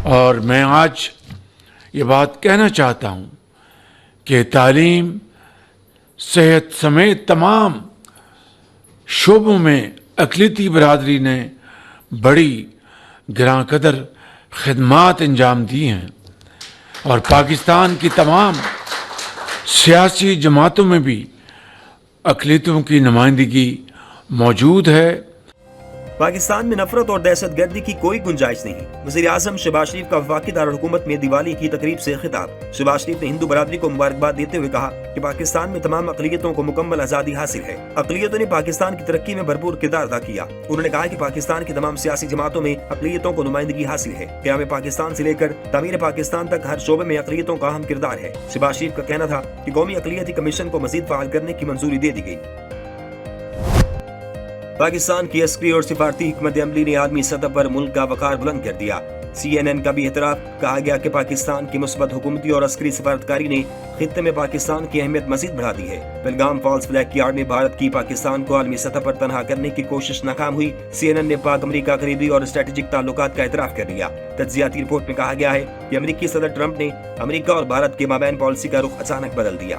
اور میں آج یہ بات کہنا چاہتا ہوں کہ تعلیم، صحت سمیت تمام شعبوں میں اقلیتی برادری نے بڑی گراں قدر خدمات انجام دی ہیں، اور پاکستان کی تمام سیاسی جماعتوں میں بھی اقلیتوں کی نمائندگی موجود ہے۔ پاکستان میں نفرت اور دہشت گردی کی کوئی گنجائش نہیں۔ وزیر اعظم شہباز شریف کا وفاقی دارالحکومت میں دیوالی کی تقریب سے خطاب۔ شہباز شریف نے ہندو برادری کو مبارکباد دیتے ہوئے کہا کہ پاکستان میں تمام اقلیتوں کو مکمل آزادی حاصل ہے۔ اقلیتوں نے پاکستان کی ترقی میں بھرپور کردار ادا کیا۔ انہوں نے کہا کہ پاکستان کی تمام سیاسی جماعتوں میں اقلیتوں کو نمائندگی حاصل ہے۔ قیام پاکستان سے لے کر تعمیر پاکستان تک ہر شعبے میں اقلیتوں کا اہم کردار ہے۔ شہباز شریف کا کہنا تھا کہ قومی اقلیتی کمیشن کو مزید فعال کرنے کی منظوری دے دی گئی۔ پاکستان کی عسکری اور سفارتی حکمت عملی نے عالمی سطح پر ملک کا وقار بلند کر دیا۔ CNN کا بھی اعتراف، کہا گیا کہ پاکستان کی مثبت حکومتی اور عسکری سفارتکاری نے خطے میں پاکستان کی اہمیت مزید بڑھا دی ہے۔ پہلگام فالس فلیگ یارڈ میں بھارت کی پاکستان کو عالمی سطح پر تنہا کرنے کی کوشش ناکام ہوئی۔ CNN نے پاک امریکہ قریبی اور اسٹریٹجک تعلقات کا اعتراف کر لیا۔ تجزیاتی رپورٹ میں کہا گیا ہے کہ امریکی صدر ٹرمپ نے امریکہ اور بھارت کے مابین پالیسی کا رخ اچانک بدل دیا۔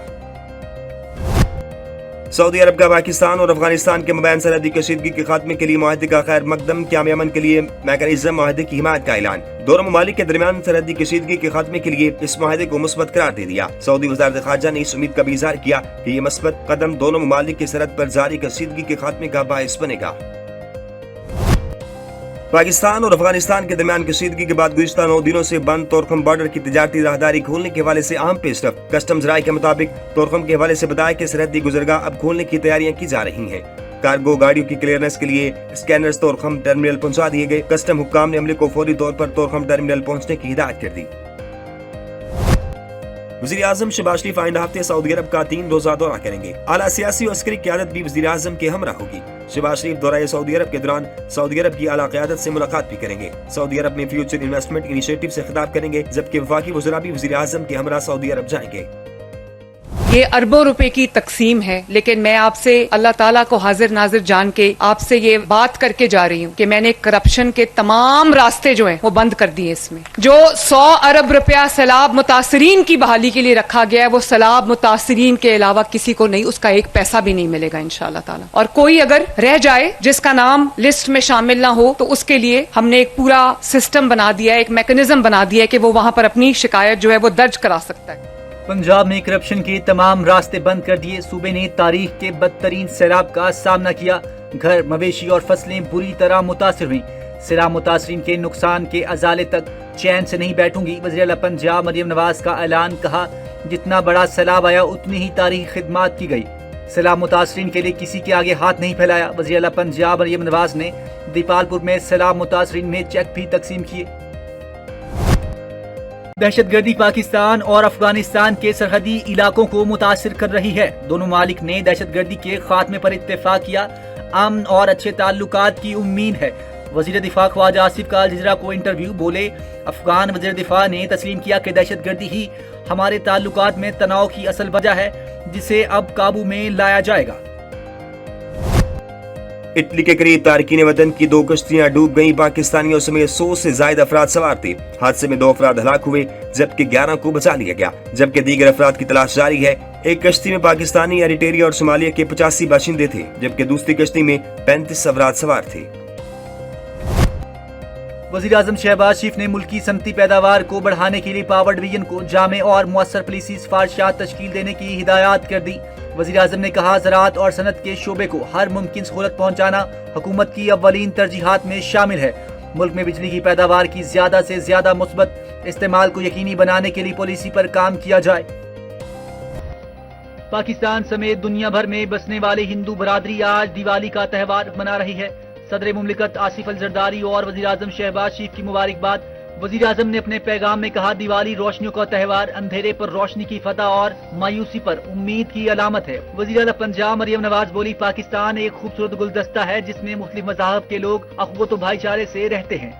سعودی عرب کا پاکستان اور افغانستان کے مابین سرحدی کشیدگی کے خاتمے کے لیے معاہدے کا خیر مقدم، قیام امن کے لیے میکانزم معاہدے کی حمایت کا اعلان۔ دونوں ممالک کے درمیان سرحدی کشیدگی کے خاتمے کے لیے اس معاہدے کو مثبت قرار دے دیا۔ سعودی وزارت خارجہ نے اس امید کا بھی اظہار کیا کہ یہ مثبت قدم دونوں ممالک کی سرحد پر جاری کشیدگی کے خاتمے کا باعث بنے گا۔ پاکستان اور افغانستان کے درمیان کشیدگی کے بعد گزشتہ 9 دنوں سے بند طورخم بارڈر کی تجارتی راہداری کھولنے کے حوالے سے اہم پیش رفت۔ کسٹمز رائے کے مطابق طورخم کے حوالے سے بتایا کہ سرحدی گزرگاہ اب کھولنے کی تیاریاں کی جا رہی ہیں۔ کارگو گاڑیوں کی کلیئرنس کے لیے اسکینرز طورخم ٹرمینل پہنچا دیے گئے۔ کسٹم حکام نے عملے کو فوری طور پر طورخم ٹرمینل پہنچنے کی ہدایت کر دی۔ وزیر اعظم شہباز شریف آئندہ ہفتے سعودی عرب کا 3 روزہ دورہ کریں گے۔ اعلیٰ سیاسی و عسکری قیادت بھی وزیر اعظم کے ہمراہ ہوگی۔ شہباز شریف دورہ سعودی عرب کے دوران سعودی عرب کی اعلیٰ قیادت سے ملاقات بھی کریں گے۔ سعودی عرب میں فیوچر انویسٹمنٹ انیشیٹو سے خطاب کریں گے، جبکہ وفاقی وزراء بھی وزیر اعظم کے ہمراہ سعودی عرب جائیں گے۔ یہ اربوں روپے کی تقسیم ہے، لیکن میں آپ سے اللہ تعالیٰ کو حاضر ناظر جان کے آپ سے یہ بات کر کے جا رہی ہوں کہ میں نے کرپشن کے تمام راستے جو ہیں وہ بند کر دیے۔ اس میں جو 100 ارب روپیہ سیلاب متاثرین کی بحالی کے لیے رکھا گیا ہے، وہ سیلاب متاثرین کے علاوہ کسی کو نہیں، اس کا ایک پیسہ بھی نہیں ملے گا انشاءاللہ تعالیٰ۔ اور کوئی اگر رہ جائے جس کا نام لسٹ میں شامل نہ ہو تو اس کے لیے ہم نے ایک پورا سسٹم بنا دیا ہے، ایک میکنزم بنا دیا ہے کہ وہ وہاں پر اپنی شکایت جو ہے وہ درج کرا سکتا ہے۔ پنجاب میں کرپشن کے تمام راستے بند کر دیے۔ صوبے نے تاریخ کے بدترین سیلاب کا سامنا کیا۔ گھر، مویشی اور فصلیں بری طرح متاثر ہوئیں۔ سیلاب متاثرین کے نقصان کے ازالے تک چین سے نہیں بیٹھوں گی، وزیر اعلیٰ پنجاب مریم نواز کا اعلان۔ کہا جتنا بڑا سیلاب آیا اتنی ہی تاریخی خدمات کی گئی۔ سیلاب متاثرین کے لیے کسی کے آگے ہاتھ نہیں پھیلایا۔ وزیر اعلیٰ پنجاب مریم نواز نے دیپال پور میں سیلاب متاثرین میں چیک بھی تقسیم کیے۔ دہشت گردی پاکستان اور افغانستان کے سرحدی علاقوں کو متاثر کر رہی ہے۔ دونوں ممالک نے دہشت گردی کے خاتمے پر اتفاق کیا۔ امن اور اچھے تعلقات کی امید ہے۔ وزیر دفاع خواجہ آصف کا الجزیرہ کو انٹرویو۔ بولے افغان وزیر دفاع نے تسلیم کیا کہ دہشت گردی ہی ہمارے تعلقات میں تناؤ کی اصل وجہ ہے، جسے اب قابو میں لایا جائے گا۔ اٹلی کے قریب تارکین وطن کی 2 کشتیاں ڈوب گئیں۔ پاکستانیوں سمیت 100 سے زائد افراد سوار تھے۔ حادثے میں 2 افراد ہلاک ہوئے، جبکہ 11 کو بچا لیا گیا، جبکہ دیگر افراد کی تلاش جاری ہے۔ ایک کشتی میں پاکستانی، ایریٹریا اور صومالیہ کے 85 باشندے تھے، جبکہ دوسری کشتی میں 35 افراد سوار تھے۔ وزیر اعظم شہباز شریف نے ملکی صنعتی پیداوار کو بڑھانے کے لیے پاور ڈویژن کو جامع اور مؤثر پالیسی سفارشات تشکیل دینے کی ہدایات کر دی۔ وزیر اعظم نے کہا زراعت اور صنعت کے شعبے کو ہر ممکن سہولت پہنچانا حکومت کی اولین ترجیحات میں شامل ہے۔ ملک میں بجلی کی پیداوار کی زیادہ سے زیادہ مثبت استعمال کو یقینی بنانے کے لیے پالیسی پر کام کیا جائے۔ پاکستان سمیت دنیا بھر میں بسنے والے ہندو برادری آج دیوالی کا تہوار منا رہی ہے۔ صدر مملکت آصف الزرداری اور وزیر اعظم شہباز شریف کی مبارکباد۔ وزیر اعظم نے اپنے پیغام میں کہا دیوالی روشنیوں کا تہوار، اندھیرے پر روشنی کی فتح اور مایوسی پر امید کی علامت ہے۔ وزیر اعلیٰ پنجاب مریم نواز بولی پاکستان ایک خوبصورت گلدستہ ہے جس میں مختلف مذاہب کے لوگ اخوت و بھائی چارے سے رہتے ہیں۔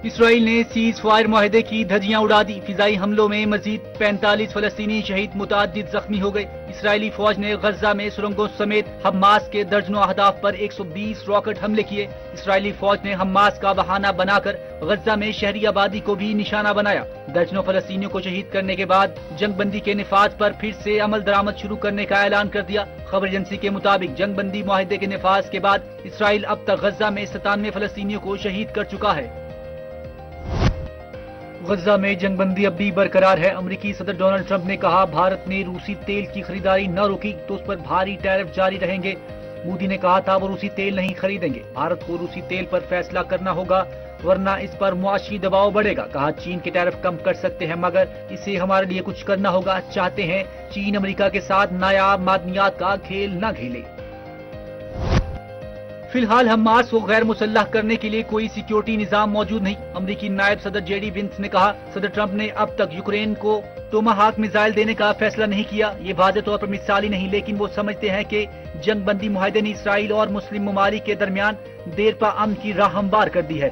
اسرائیل نے سیز فائر معاہدے کی دھجیاں اڑا دی. فضائی حملوں میں مزید 45 فلسطینی شہید، متعدد زخمی ہو گئے. اسرائیلی فوج نے غزہ میں سرنگوں سمیت حماس کے درجنوں اہداف پر 120 راکٹ حملے کیے. اسرائیلی فوج نے حماس کا بہانہ بنا کر غزہ میں شہری آبادی کو بھی نشانہ بنایا. درجنوں فلسطینیوں کو شہید کرنے کے بعد جنگ بندی کے نفاذ پر پھر سے عمل درآمد شروع کرنے کا اعلان کر دیا. خبر ایجنسی کے مطابق جنگ بندی معاہدے کے نفاذ کے بعد اسرائیل اب تک غزہ میں 97 فلسطینیوں کو شہید کر چکا ہے. غزہ میں جنگ بندی اب بھی برقرار ہے. امریکی صدر ڈونلڈ ٹرمپ نے کہا بھارت نے روسی تیل کی خریداری نہ روکی تو اس پر بھاری ٹیرف جاری رہیں گے. مودی نے کہا تھا وہ روسی تیل نہیں خریدیں گے. بھارت کو روسی تیل پر فیصلہ کرنا ہوگا ورنہ اس پر معاشی دباؤ بڑھے گا. کہا چین کے ٹیرف کم کر سکتے ہیں مگر اسے ہمارے لیے کچھ کرنا ہوگا. چاہتے ہیں چین امریکہ کے ساتھ نایاب معدنیات کا کھیل نہ کھیلے. فی الحال حماس کو غیر مسلح کرنے کے لیے کوئی سیکیورٹی نظام موجود نہیں. امریکی نائب صدر جے ڈی وینس نے کہا صدر ٹرمپ نے اب تک یوکرین کو ٹوماہاک میزائل دینے کا فیصلہ نہیں کیا. یہ واضح طور پر مثالی نہیں لیکن وہ سمجھتے ہیں کہ جنگ بندی معاہدے نے اسرائیل اور مسلم ممالک کے درمیان دیرپا امن کی راہ ہموار کر دی ہے.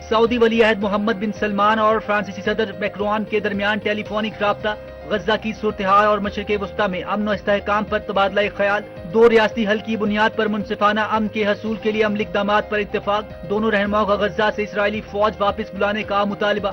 سعودی ولی عہد محمد بن سلمان اور فرانسیسی صدر میکرون کے درمیان ٹیلی فونک رابطہ. غزہ کی صورتحال اور مشرق وسطی میں امن و استحکام پر تبادلہ خیال. دو ریاستی حل کی بنیاد پر منصفانہ امن کے حصول کے لیے عملی اقدامات پر اتفاق. دونوں رہنماؤں کا غزہ سے اسرائیلی فوج واپس بلانے کا مطالبہ.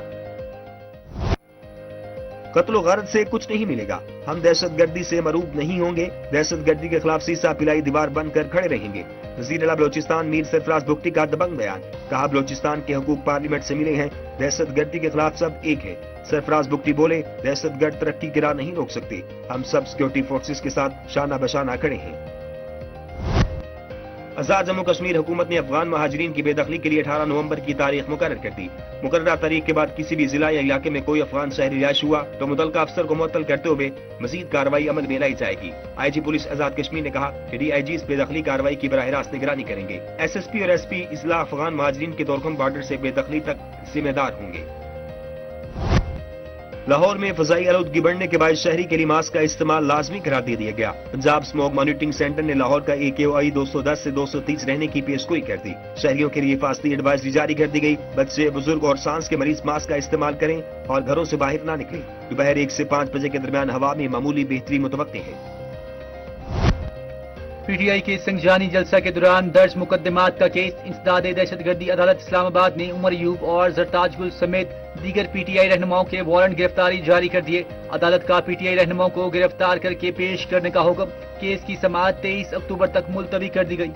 قتل و غارت سے کچھ نہیں ملے گا. ہم دہشت گردی سے مروب نہیں ہوں گے. دہشت گردی کے خلاف سیسا پلائی دیوار بن کر کھڑے رہیں گے. وزیر اعلیٰ بلوچستان میر سرفراز بگٹی کا دبنگ بیان. کہا بلوچستان کے حقوق پارلیمنٹ سے ملے ہیں. دہشت گردی کے خلاف سب ایک ہے. سرفراز بگٹی بولے دہشت گرد ترقی کی راہ نہیں روک سکتے. ہم سب سیکورٹی فورسز کے ساتھ شانہ بشانہ کھڑے ہیں. آزاد جموں کشمیر حکومت نے افغان مہاجرین کی بے دخلی کے لیے 18 نومبر کی تاریخ مقرر کر دی. مقررہ تاریخ کے بعد کسی بھی ضلع یا علاقے میں کوئی افغان شہری رہائش ہوا تو متعلقہ افسر کو معطل کرتے ہوئے مزید کارروائی عمل میں لائی جائے گی. آئی جی پولیس آزاد کشمیر نے کہا کہ ڈی آئی جی اس بے دخلی کارروائی کی براہ راست نگرانی کریں گے. ایس ایس پی اور ایس پی اضلاع افغان مہاجرین کے دورکم بارڈر سے بے دخلی تک ذمہ دار ہوں گے. لاہور میں فضائی آلودگی بڑھنے کے باعث شہری کے لیے ماسک کا استعمال لازمی قرار دے دیا گیا. پنجاب اسموگ مانیٹرنگ سینٹر نے لاہور کا AQI 210 سے 230 رہنے کی پیش گوئی کر دی. شہریوں کے لیے حفاظتی ایڈوائزری جاری کر دی گئی. بچے، بزرگ اور سانس کے مریض ماسک کا استعمال کریں اور گھروں سے باہر نہ نکلیں. دوپہر 1 سے 5 بجے کے درمیان ہوا میں معمولی بہتری متوقع ہے. پی ٹی آئی کے سنگجانی جلسہ کے دوران درج مقدمات کا کیس. انسداد دہشت گردی عدالت اسلام آباد نے عمر ایوب اور زرتاج گل سمیت دیگر پی ٹی آئی رہنماؤں کے وارنٹ گرفتاری جاری کر دیے. عدالت کا پی ٹی آئی رہنماؤں کو گرفتار کر کے پیش کرنے کا حکم. کیس کی سماعت 23 اکتوبر تک ملتوی کر دی گئی.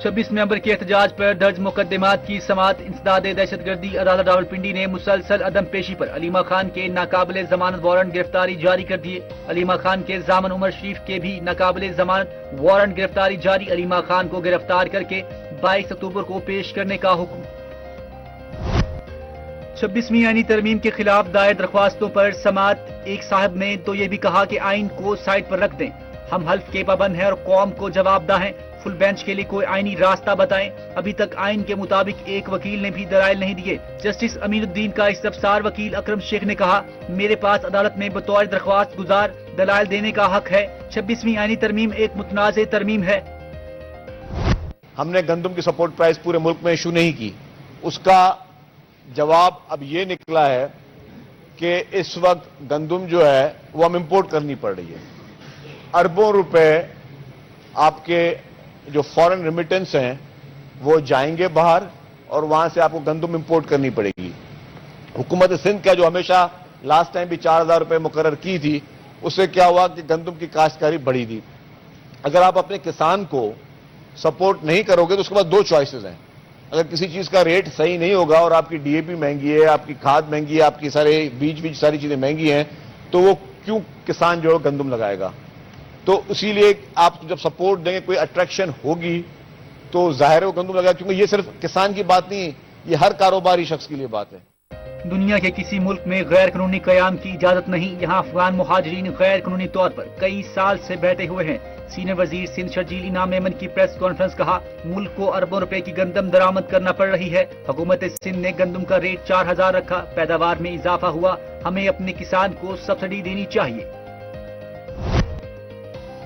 26 نومبر کے احتجاج پر درج مقدمات کی سماعت. انسداد دہشت گردی عدالت راولپنڈی نے مسلسل عدم پیشی پر علیمہ خان کے ناقابل ضمانت وارنٹ گرفتاری جاری کر دیے. علیمہ خان کے ضامن عمر شریف کے بھی ناقابل ضمانت وارنٹ گرفتاری جاری. علیمہ خان کو گرفتار کر کے 22 اکتوبر کو پیش کرنے کا حکم. 26ویں آئینی ترمیم کے خلاف دائر درخواستوں پر سماعت. ایک صاحب نے تو یہ بھی کہا کہ آئین کو سائٹ پر رکھ دیں. ہم حلف کے پابند ہیں اور قوم کو جواب دہ ہیں. فل بینچ کے لیے کوئی آئینی راستہ بتائیں. ابھی تک آئین کے مطابق ایک وکیل نے بھی دلائل نہیں دیے. جسٹس امین الدین کا استفسار. وکیل اکرم شیخ نے کہا میرے پاس عدالت میں بطور درخواست گزار دلائل دینے کا حق ہے. 26ویں آئینی ترمیم ایک متنازع ترمیم ہے. ہم نے گندم کی سپورٹ پرائز پورے ملک میں ایشو نہیں کی. اس کا جواب اب یہ نکلا ہے کہ اس وقت گندم جو ہے وہ ہم امپورٹ کرنی پڑ رہی ہے. اربوں روپے آپ کے جو فورن ریمیٹنس ہیں وہ جائیں گے باہر اور وہاں سے آپ کو گندم امپورٹ کرنی پڑے گی. حکومت سندھ کا جو ہمیشہ لاسٹ ٹائم بھی 4000 روپے مقرر کی تھی اس سے کیا ہوا کہ گندم کی کاشتکاری بڑھی تھی. اگر آپ اپنے کسان کو سپورٹ نہیں کرو گے تو اس کے بعد دو چوائسز ہیں. اگر کسی چیز کا ریٹ صحیح نہیں ہوگا اور آپ کی ڈی اے پی مہنگی ہے, آپ کی کھاد مہنگی ہے, آپ کی سارے بیج ساری چیزیں مہنگی ہیں تو وہ کیوں کسان جو ہے گندم لگائے گا. تو اسی لیے آپ جب سپورٹ دیں گے کوئی اٹریکشن ہوگی تو ظاہر ہے وہ گندم لگائے, کیونکہ یہ صرف کسان کی بات نہیں, یہ ہر کاروباری شخص کے لیے بات ہے. دنیا کے کسی ملک میں غیر قانونی قیام کی اجازت نہیں. یہاں افغان مہاجرین غیر قانونی طور پر کئی سال سے بیٹھے ہوئے ہیں. سینئر وزیر سندھ شرجیل انعام میمن کی پریس کانفرنس. کہا ملک کو اربوں روپے کی گندم درآمد کرنا پڑ رہی ہے. حکومت سندھ نے گندم کا ریٹ 4000 رکھا. پیداوار میں اضافہ ہوا. ہمیں اپنے کسان کو سبسڈی دینی چاہیے.